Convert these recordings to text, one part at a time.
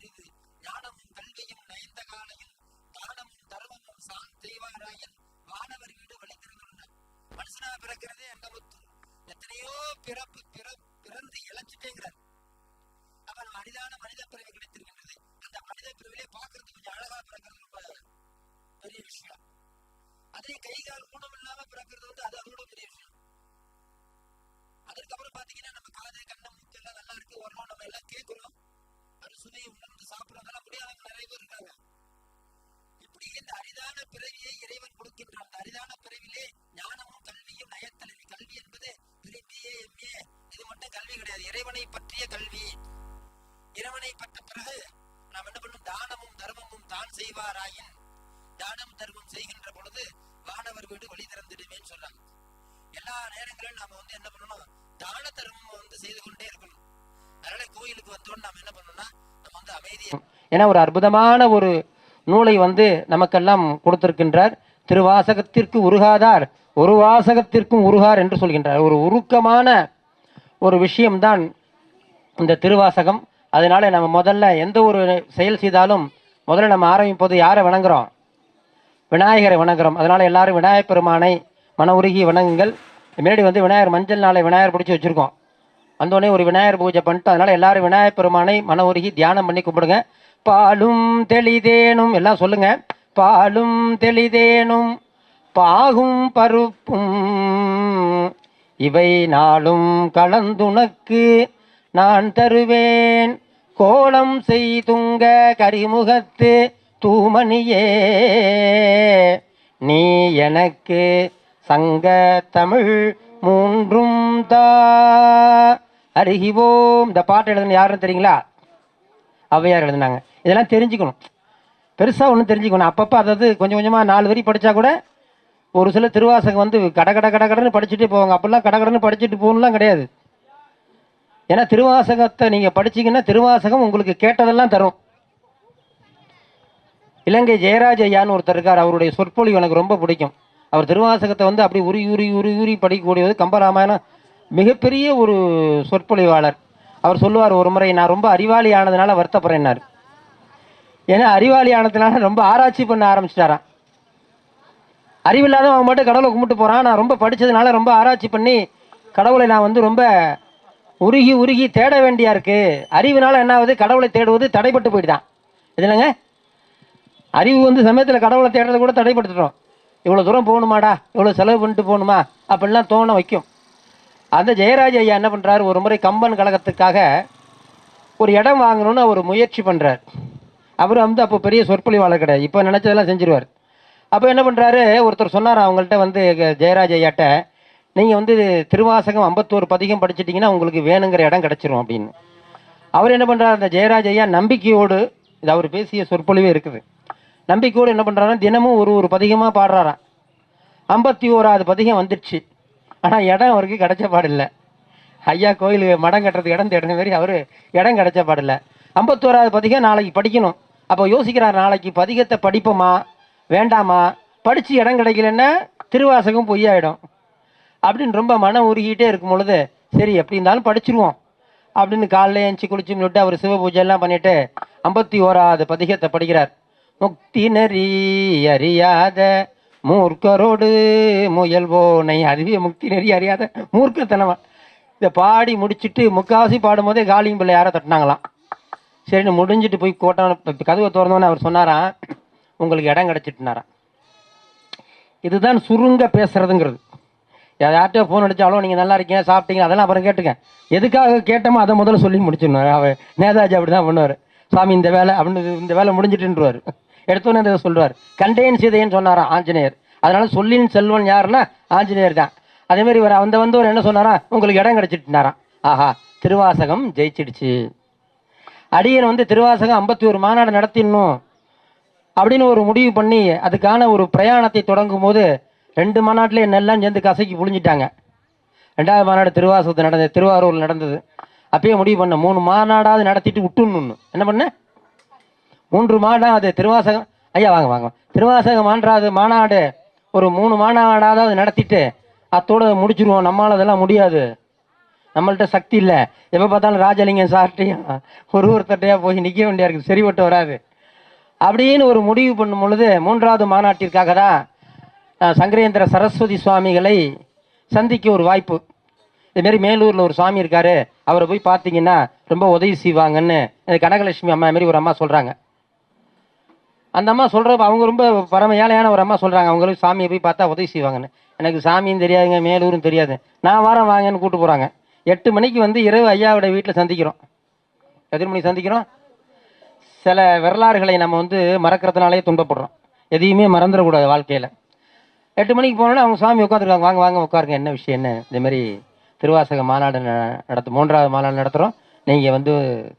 அறிவு ஞானமும் கல்வியும் நயந்த காலையும் தானமும் தர்மமும் சான் செய்வாராயன் வானவர் வீடு வழித்திருந்தார். மனுஷனா பிறக்கிறதே அங்கமுத்து. எத்தனையோ பிறந்து இழைச்சிட்டேங்கிறார். அப்ப நம்ம அரிதான மனித பிறவி கிடைத்திருக்கின்றது. அந்த மனித பிறவிலே பார்க்கறதுக்கு கொஞ்சம் அழகா பிறக்கிறது ரொம்ப பெரிய விஷயம். அதே கை கால் ஊனம் இல்லாம பிறக்கிறது அது அதோட பெரிய விஷயம். அதுக்கப்புறம் பாத்தீங்கன்னா நம்ம காது கண்ண மூக்கு எல்லாம் நல்லா இருக்கு, ஓரளவு நம்ம எல்லாம் கேட்கிறோம், அது சுவையை உணர்ந்து சாப்பிடறதெல்லாம் முடியாதவங்க நிறைய பேர் இருக்காங்க. இப்படி இந்த அரிதான பிறவியை இறைவன் கொடுக்கின்றான். அந்த அரிதான பிறவிலே ஞானமும் கல்வியும் நயத்தலைவி. கல்வி என்பது பிஏ எம்ஏ இது மட்டும் கல்வி கிடையாது, இறைவனை பற்றிய கல்வி. இறைவனை பற்ற பிறகு நாம் என்ன பண்ணும்? தானமும் தர்மமும் தான் செய்வாராயின், தானம் தர்மம் செய்கின்ற பொழுது வானவர் வீடு வழி திறந்துடுவேன்னு சொல்றாங்க. எல்லா நேரங்களிலும் நாம என்ன பண்ணணும்? தான தர்மம் செய்து கொண்டே இருக்கணும். அதனால கோயிலுக்கு வந்தோன்னு நாம என்ன பண்ணணும்னா நம்ம அமைதியா, ஏன்னா ஒரு அற்புதமான ஒரு நூலை நமக்கெல்லாம் கொடுத்திருக்கின்றார். திருவாசகத்திற்கு உருகாதார் ஒரு வாசகத்திற்கும் உருகார் என்று சொல்கின்றார். ஒரு உருக்கமான ஒரு விஷயம்தான் இந்த திருவாசகம். அதனால நம்ம முதல்ல எந்த ஒரு செயல் செய்தாலும் முதல்ல நம்ம ஆரம்பிப்போது யாரை வணங்குறோம்? விநாயகரை வணங்குறோம். அதனால எல்லாரும் விநாயகர் பெருமானை மன உருகி வணங்குங்கள். முன்னாடி விநாயகர் மஞ்சள் நாளை விநாயகர் பிடிச்சி வச்சிருக்கோம். வந்தோடனே ஒரு விநாயகர் பூஜை பண்ணிட்டு அதனால எல்லாரும் விநாயகர் பெருமானை மன உருகி தியானம் பண்ணி கும்பிடுங்க. பாலும் தெளிதேனும் எல்லாம் சொல்லுங்க. பாலும் தெளிதேனும் பாகும் பருப்பும் இவை நாளும் கலந்துனக்கு நான் தருவேன் கோலம் செய்துங்க கரிமுகத்து தூமணியே நீ எனக்கு சங்க தமிழ் மூன்றும் தா அருகிவோம். இந்த பாட்டு எழுதுன யாருன்னு தெரியுங்களா? ஔவையார் எழுதுனாங்க. இதெல்லாம் தெரிஞ்சுக்கணும், பெருசாக ஒன்றும் தெரிஞ்சுக்கணும். அப்பப்போ அதாவது கொஞ்சம் கொஞ்சமாக 4 வரி படித்தா கூட ஒரு சில திருவாசகம் கடன்னு படிச்சுட்டு போவாங்க. அப்படிலாம் கடன்னு படிச்சுட்டு போகணும்லாம் கிடையாது. ஏன்னா திருவாசகத்தை நீங்கள் படிச்சிங்கன்னா திருவாசகம் உங்களுக்கு கேட்டதெல்லாம் தரும். இலங்கை ஜெயராஜ் ஐயான்னு ஒருத்தர் இருக்கார். அவருடைய சொற்பொழிவு எனக்கு ரொம்ப பிடிக்கும். அவர் திருவாசகத்தை அப்படி உரி படிக்கக்கூடியது. கம்பராமாயணம் மிகப்பெரிய ஒரு சொற்பொழிவாளர். அவர் சொல்லுவார், ஒரு முறை நான் ரொம்ப அறிவாளி ஆனதுனால வருத்தப்படுறேன்னார். ஏன்னா அறிவாளி ஆனதுனால ரொம்ப ஆராய்ச்சி பண்ண ஆரம்பிச்சிட்டாரான். அறிவில்லாத அவன் மட்டும் கடவுளை கும்பிட்டு போகிறான். நான் ரொம்ப படித்ததுனால ரொம்ப ஆராய்ச்சி பண்ணி கடவுளை நான் ரொம்ப உருகி தேட வேண்டியா இருக்கு. அறிவுனால என்ன ஆகுது? கடவுளை தேடுவது தடைப்பட்டு போயிட்டுதான். இதுலங்க அறிவு சமயத்தில் கடவுளை தேடுறதை கூட தடைப்படுத்துகிறோம். இவ்வளோ தூரம் போகணுமாடா, இவ்வளோ செலவு பண்ணிட்டு போகணுமா அப்படிலாம் தோண வைக்கும். அந்த ஜெயராஜ் ஐயா என்ன பண்ணுறாரு? ஒரு முறை கம்பன் கழகத்துக்காக ஒரு இடம் வாங்கணும்னு அவர் முயற்சி பண்ணுறார். அவர் அப்போ பெரிய சொற்பொழிவாளர் கிடையாது, இப்போ நினச்சதெல்லாம் செஞ்சிருவார். அப்போ என்ன பண்ணுறாரு? ஒருத்தர் சொன்னார் அவங்கள்ட்ட ஜெயராஜ் ஐயாட்ட, நீங்கள் திருவாசகம் 51 பதிகம் படிச்சிட்டிங்கன்னா உங்களுக்கு வேணுங்கிற இடம் கிடச்சிரும் அப்படின்னு. அவர் என்ன பண்ணுறாரு? அந்த ஜெயராஜ் ஐயா நம்பிக்கையோடு, இது அவர் பேசிய சொற்பொழிவே இருக்குது, நம்பிக்கையோடு என்ன பண்ணுறாருன்னா தினமும் ஒரு பதிகமாக பாடுறாராம். 51வது பதிகம் வந்துடுச்சு. ஆனால் இடம் அவருக்கு கிடைச்ச பாடில்லை. ஐயா கோயிலுக்கு மடம் கட்டுறதுக்கு இடம் தேடின மாரி அவர் இடம் கிடைச்ச பாடில்லை. 51வது பதிகம் நாளைக்கு படிக்கணும். அப்போ யோசிக்கிறார், நாளைக்கு பதிகத்தை படிப்போமா வேண்டாமா? படித்து இடம் கிடைக்கலன்னா திருவாசகம் பொய்யாயிடும் அப்படின்னு ரொம்ப மனம் உருகிட்டே இருக்கும் பொழுது, சரி எப்படி இருந்தாலும் படிச்சிருவோம் அப்படின்னு காலையில் எழுந்துச்சி குளிச்சு விட்டு அவர் சிவ பூஜையெல்லாம் பண்ணிவிட்டு 51வது பதிகத்தை படிக்கிறார். முக்தி நெறி அறியாத மூர்க்கரோடு முயல்வோனை, அதுவே முக்தி நெறி அறியாத மூர்க்கத்தனமா. இதை பாடி முடிச்சுட்டு முக்காவாசி பாடும்போதே காலியும் பிள்ளை யாரை தட்டினாங்களாம். சரின்னு முடிஞ்சிட்டு போய் கதவை திறந்தோன்னே அவர் சொன்னாராம், உங்களுக்கு இடம் கிடச்சிட்டுனாராம். இதுதான் சுருங்க பேசுறதுங்கிறது. யார்கிட்ட ஃபோன் அடித்தாலும் நீங்கள் நல்லா இருக்கீங்க சாப்பிட்டீங்க அதெல்லாம் அப்புறம் கேட்டுக்க, எதுக்காக கேட்டோமோ அதை முதல்ல சொல்லி முடிச்சிடணும். அவர் நேதாஜி அப்படி தான் பண்ணுவார். சாமி இந்த வேலை அப்படின்னு, இந்த வேலை முடிஞ்சிட்டுருவார். எடுத்தோன்னே இதை சொல்லுவார். கண்டேன் சீதைன்னு சொன்னாராம் ஆஞ்சநேயர். அதனால சொல்லின் செல்வன் யாருன்னா ஆஞ்சநேயர் தான். அதேமாதிரி ஒரு என்ன சொன்னாரா? உங்களுக்கு இடம் கிடச்சிட்டுனாராம். ஆஹா, திருவாசகம் ஜெயிச்சிடுச்சு. அடியன் திருவாசகம் 51 மாநாடு நடத்திடணும் அப்படின்னு ஒரு முடிவு பண்ணி அதுக்கான ஒரு பிரயாணத்தை தொடங்கும் போது 2 மாநாட்டில் என்னெல்லாம் சேர்ந்து கசக்கி புழிஞ்சிட்டாங்க. 2வது மாநாடு திருவாசகத்தை நடந்தது, திருவாரூரில் நடந்தது. அப்பயே முடிவு பண்ண 3 மாநாடாவது நடத்திட்டு விட்டுன்னு. என்ன பண்ண? 3 மாநாடு அது திருவாசகம். ஐயா வாங்க திருவாசகம் மாநாடு ஒரு 3 மாநாடாவது நடத்திட்டு அத்தோடு முடிச்சிருவோம். நம்மளால் அதெல்லாம் முடியாது, நம்மள்ட்ட சக்தி இல்லை. எப்போ பார்த்தாலும் ராஜலிங்கம் சார்ட்டையும் ஒருத்தட்டையா போய் நிற்க வேண்டியா இருக்குது, சரிப்பட்டு வராது அப்படின்னு ஒரு முடிவு பண்ணும் பொழுது 3வது மாநாட்டிற்காக தான் சங்கரேந்திர சரஸ்வதி சுவாமிகளை சந்திக்க ஒரு வாய்ப்பு. இதுமாரி மேலூரில் ஒரு சுவாமி இருக்காரு, அவரை போய் பார்த்தீங்கன்னா ரொம்ப உதவி செய்வாங்கன்னு கனகலட்சுமி அம்மா மாரி ஒரு அம்மா சொல்கிறாங்க. அந்த அம்மா சொல்கிறப்ப அவங்க ரொம்ப பரம ஏழையான ஒரு அம்மா சொல்கிறாங்க, அவங்களுக்கு சாமியை போய் பார்த்தா உதவி செய்வாங்கன்னு. எனக்கு சாமியும் தெரியாதுங்க, மேலூரும் தெரியாது. நான் வாரம் வாங்கன்னு கூப்பிட்டு போகிறாங்க. 8 மணிக்கு வந்து இரவு ஐயாவோட வீட்டில் சந்திக்கிறோம். எத்தனை மணிக்கு சந்திக்கிறோம்? சில வரலாறுகளை நம்ம வந்து மறக்கிறதுனாலே துன்பப்படுறோம். எதையுமே மறந்துடக்கூடாது வாழ்க்கையில். 8 மணிக்கு போனோன்னா அவங்க சாமி உட்காந்துருக்காங்க. வாங்க வாங்க உட்காருங்க, என்ன விஷயம் என்ன? இதேமாரி திருவாசக மாநாடு 3வது மாநாடு நடத்துகிறோம், நீங்கள் வந்து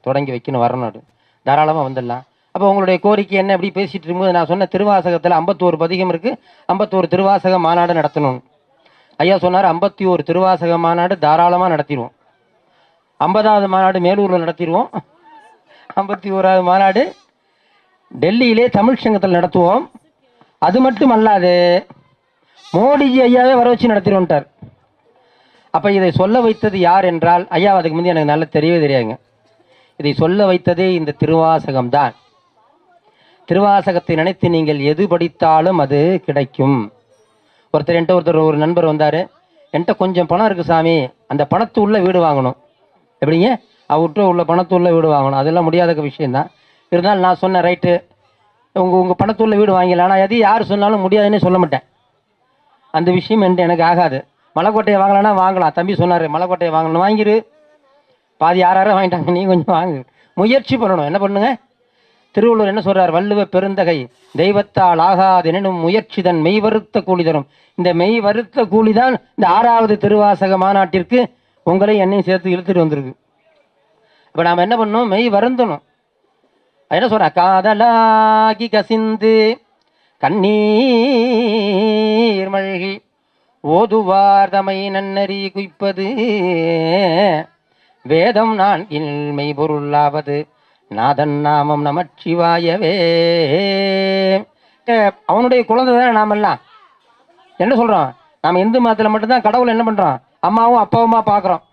தொடங்கி வைக்கணும், வரணும், தாராளமாக வந்துடலாம். அப்போ உங்களுடைய கோரிக்கை என்ன? எப்படி பேசிகிட்டு இருக்கும்போது நான் சொன்ன திருவாசகத்தில் 51 பதிகம் இருக்குது, 51 திருவாசக மாநாடு நடத்தணும். ஐயா சொன்னார் 51 திருவாசக மாநாடு தாராளமாக நடத்திடுவோம். 50வது மாநாடு மேலூரில் நடத்திடுவோம். 51வது மாநாடு டெல்லியிலே தமிழ் சங்கத்தில் நடத்துவோம். அது மட்டும் அல்லாது மோடிஜி ஐயாவே வர வச்சு நடத்திடுவோன்ட்டார். அப்போ இதை சொல்ல வைத்தது யார் என்றால், ஐயா அதுக்கு முந்தைய எனக்கு நல்லா தெரியவே தெரியாதுங்க. இதை சொல்ல வைத்ததே இந்த திருவாசகம்தான். திருவாசகத்தை நினைத்து நீங்கள் எது படித்தாலும் அது கிடைக்கும். ஒருத்தர் ஒரு நண்பர் வந்தார், என்கிட்ட கொஞ்சம் பணம் இருக்குது சாமி, அந்த பணத்து உள்ள வீடு வாங்கணும். எப்படிங்க? அவர்கிட்ட உள்ள பணத்து உள்ள வீடு வாங்கணும். அதெல்லாம் முடியாத விஷயந்தான். இருந்தாலும் நான் சொன்னேன், ரைட்டு, உங்கள் பணத்துள்ள வீடு வாங்கிடலாம். ஆனால் எது யார் சொன்னாலும் முடியாதுன்னு சொல்ல மாட்டேன். அந்த விஷயம் எனக்கு ஆகாது. மலைக்கோட்டையை வாங்கலான்னா வாங்கலாம். தம்பி சொன்னார் மலைக்கோட்டையை வாங்கணும், வாங்கிரு. பாதி யாராரும் வாங்கிட்டாங்க, நீ கொஞ்சம் வாங்கு. முயற்சி பண்ணணும். என்ன பண்ணுங்க? திருவள்ளுவர் என்ன சொல்றார்? வள்ளுவ பெருந்தகை தெய்வத்தால் ஆகாது எனும் முயற்சிதன் மெய் வருத்த கூலி தரும். இந்த மெய் வருத்த கூலி தான் இந்த 6வது திருவாசக மாநாட்டிற்கு உங்களை என்னையும் சேர்த்து இழுத்துட்டு வந்திருக்கு. இப்போ நாம் என்ன பண்ணணும்? மெய் வருந்தணும். என்ன சொல்ற? காதலாகி கசிந்து கண்ணீர் மழகி ஓதுவார் தமை நன்னறி குய்ப்பது வேதம் நான் இன்மை பொருளாவது நாதன் நாமம் நமச்சிவாயவே. அவனுடைய குழந்தை தானே நாமெல்லாம். என்ன சொல்கிறோம்? நாம் இந்து மதத்தில் மட்டும்தான் கடவுளை என்ன பண்ணுறோம்? அம்மாவும் அப்பாவுமா பார்க்குறோம்.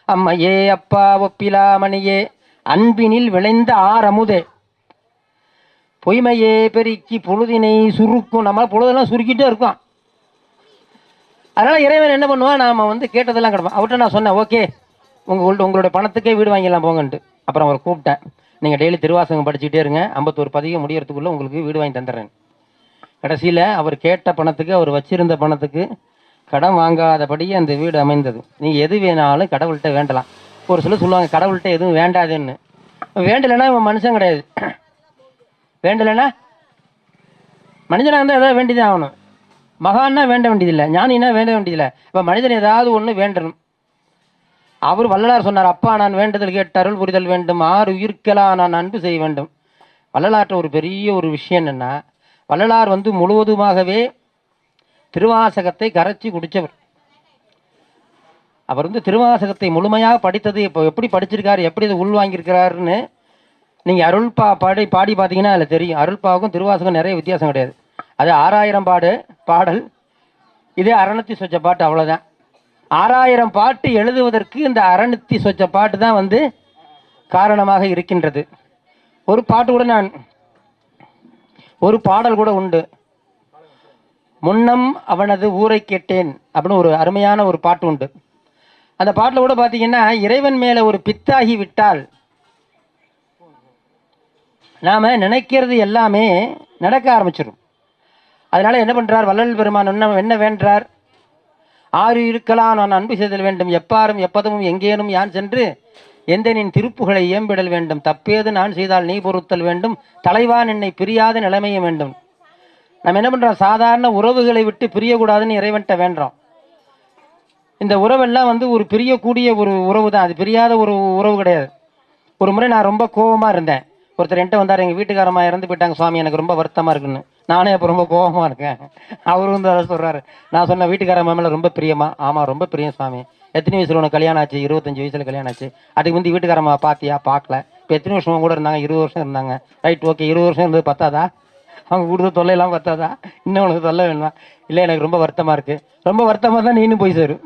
அம்மையே அப்பா ஒப்பிலாமணியே அன்பினில் விளைந்த ஆரமுதே பொய்மையே பெருக்கி பொழுதினை சுருக்கும். நம்ம பொழுதெல்லாம் சுருக்கிட்டே இருக்கோம். அதனால் இறைவன் என்ன பண்ணுவான்? நாம் வந்து கேட்டதெல்லாம் கிடப்போம். அவர்கிட்ட நான் சொன்னேன், ஓகே உங்களுடைய பணத்துக்கே வீடு வாங்கிடலாம் போங்கன்ட்டு. அப்புறம் அவரை கூப்பிட்டேன், நீங்கள் டெய்லி திருவாசகம் படிச்சுக்கிட்டே இருங்க, 51 பதிகம் முடியறதுக்குள்ளே உங்களுக்கு வீடு வாங்கி தந்துடுறேன். கடைசியில் அவர் கேட்ட பணத்துக்கு, அவர் வச்சிருந்த பணத்துக்கு கடன் வாங்காதபடியே அந்த வீடு அமைந்தது. நீங்கள் எது வேணாலும் கடவுள்கிட்ட வேண்டலாம். ஒரு சிலர் சொல்லுவாங்க கடவுள்கிட்ட எதுவும் வேண்டாதுன்னு. வேண்டலைன்னா இவன் மனுஷன் கிடையாது. வேண்டலைன்னா மனிதனாக இருந்தால் எதாவது வேண்டிதான் ஆகணும். மகான்னா வேண்ட வேண்டியதில்லை, ஞானினா வேண்ட வேண்டியதில்லை. இப்போ மனிதன் ஏதாவது ஒன்று வேண்டணும். அவர் வள்ளலார் சொன்னார், அப்பா நான் வேண்டுதல் கேட்டு அருள் புரிதல் வேண்டும், 6 உயிர்க்கெல்லாம் நான் அன்பு செய்ய வேண்டும். வள்ளலாற்ற ஒரு பெரிய ஒரு விஷயம் என்னென்னா, வள்ளலார் வந்து முழுவதுமாகவே திருவாசகத்தை கரைச்சி குடித்தவர். அவர் வந்து திருவாசகத்தை முழுமையாக படித்தது இப்போ எப்படி படிச்சிருக்காரு, எப்படி அதை உள்வாங்கியிருக்கிறாருன்னு நீங்கள் அருள்பா பாடி பார்த்தீங்கன்னா அதில் தெரியும். அருள்பாவுக்கும் திருவாசகம் நிறைய வித்தியாசம் கிடையாது. அது 6000 பாடல், இதே அறநூத்தி சொச்ச பாட்டு, அவ்வளோதான். 6000 பாட்டு எழுதுவதற்கு இந்த அறநூத்தி சொச்ச பாட்டு தான் வந்து காரணமாக இருக்கின்றது. ஒரு பாட்டு கூட ஒரு பாடல் கூட உண்டு, முன்னம் அவனது ஊரை கேட்டேன் அப்படின்னு ஒரு அருமையான ஒரு பாட்டு உண்டு. அந்த பாட்டில் கூட பார்த்தீங்கன்னா, இறைவன் மேலே ஒரு பித்தாகி விட்டால் நாம் நினைக்கிறது எல்லாமே நடக்க ஆரம்பிச்சிடும். அதனால என்ன பண்ணுறார் வள்ளல் பெருமான்? என்ன வேண்டார்? 6 இருக்கலாம் நான் அன்பு செய்தல் வேண்டும், எப்பாரும் எப்பதமும் எங்கேனும் யான் சென்று எந்தனின் திருப்புகளை ஏம்பிடல் வேண்டும், தப்பேது நான் செய்தால் நீ பொறுத்தல் வேண்டும், தலைவான் என்னை பிரியாத நிலைமையும் வேண்டும். நம்ம என்ன பண்ணுறோம்? சாதாரண உறவுகளை விட்டு பிரியக்கூடாதுன்னு இறைவன்ட்ட வேண்டுறோம். இந்த உறவெல்லாம் வந்து ஒரு பிரியக்கூடிய ஒரு உறவு தான், அது பிரியாத ஒரு உறவு கிடையாது. ஒரு முறை நான் ரொம்ப கோபமாக இருந்தேன். ஒருத்தர் என்கிட்ட வந்தார், எங்கள் வீட்டுக்காரமாக இறந்து போயிட்டாங்க சுவாமி, எனக்கு ரொம்ப வருத்தமாக இருக்குன்னு. நானே அப்போ ரொம்ப கோபமாக இருக்கேன். அவரு வந்து அதை சொல்கிறாரு. நான் சொன்னேன், வீட்டுக்காரம்மா மேலே ரொம்ப பிரியமா? ஆமாம் ரொம்ப பிரியம் சுவாமி. எத்தனை வயசில் உனக்கு கல்யாணம் ஆச்சு? 25 வயசில் கல்யாணம் ஆச்சு. அதுக்கு வந்து வீட்டுக்காரம்மா பார்த்தியா? பார்க்கல. இப்போ எத்தனை வருஷம் கூட இருந்தாங்க? 20 வருஷம் இருந்தாங்க. Right, okay. 20 வருஷம் இருந்தது பத்தாதா? அவங்க கொடுத்த தொல்லையெல்லாம் பத்தாதா? இன்னும் உனக்கு தொல்லை வேணுமா? இல்லை எனக்கு ரொம்ப வருத்தமாக இருக்குது. ரொம்ப வருத்தமாக தான் நீனும் போய் சேரு.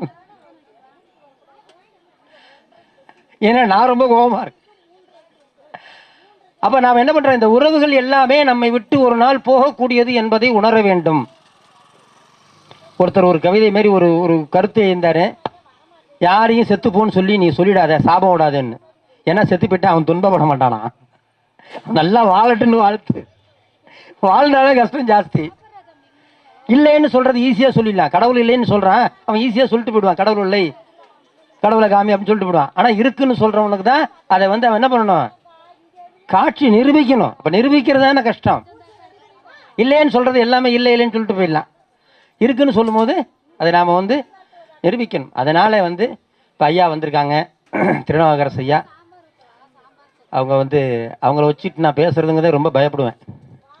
ஏன்னா நான் ரொம்ப கோபமாக இருக்கேன். அப்போ நாம் என்ன பண்ணுறோம், இந்த உறவுகள் எல்லாமே நம்மை விட்டு ஒரு நாள் போகக்கூடியது என்பதை உணர வேண்டும். ஒருத்தர் ஒரு கவிதை மாரி ஒரு ஒரு கருத்து எழுந்தார், யாரையும் செத்துப்போன்னு சொல்லி நீ சொல்லிடாத, சாபம் விடாதேன்னு. ஏன்னா செத்து போயிட்டு அவன் துன்பப்பட மாட்டானா, நல்லா வாழட்டுன்னு வாழ்த்து. வாழ்ந்தாதான் கஷ்டம் ஜாஸ்தி. இல்லைன்னு சொல்கிறது ஈஸியாக சொல்லிடலாம். கடவுள் இல்லைன்னு சொல்கிறான், அவன் ஈஸியாக சொல்லிட்டு போயிடுவான், கடவுள் இல்லை, கடவுளை காமி அப்படின்னு சொல்லிட்டு போயிடுவான். ஆனால் இருக்குன்னு சொல்கிறவனுக்கு தான் அதை வந்து அவன் என்ன பண்ணணும், காட்சி நிரூபிக்கணும். அப்போ நிரூபிக்கிறது தானே கஷ்டம். இல்லைன்னு சொல்கிறது எல்லாமே இல்லை இல்லைன்னு சொல்லிட்டு போயிடலாம். இருக்குன்னு சொல்லும்போது அதை நாம் வந்து நிரூபிக்கணும். அதனால் வந்து இப்போ ஐயா வந்திருக்காங்க, திருநாவுக்கரசு ஐயா. அவங்க வந்து அவங்கள வச்சுட்டு நான் பேசுகிறதுங்கிறதே ரொம்ப பயப்படுவேன்.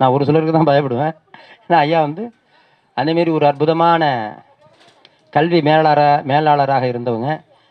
நான் ஒரு சிலருக்கு தான் பயப்படுவேன். ஏன்னா ஐயா வந்து அந்தமாரி ஒரு அற்புதமான கல்வி மேலாளராக இருந்தவங்க.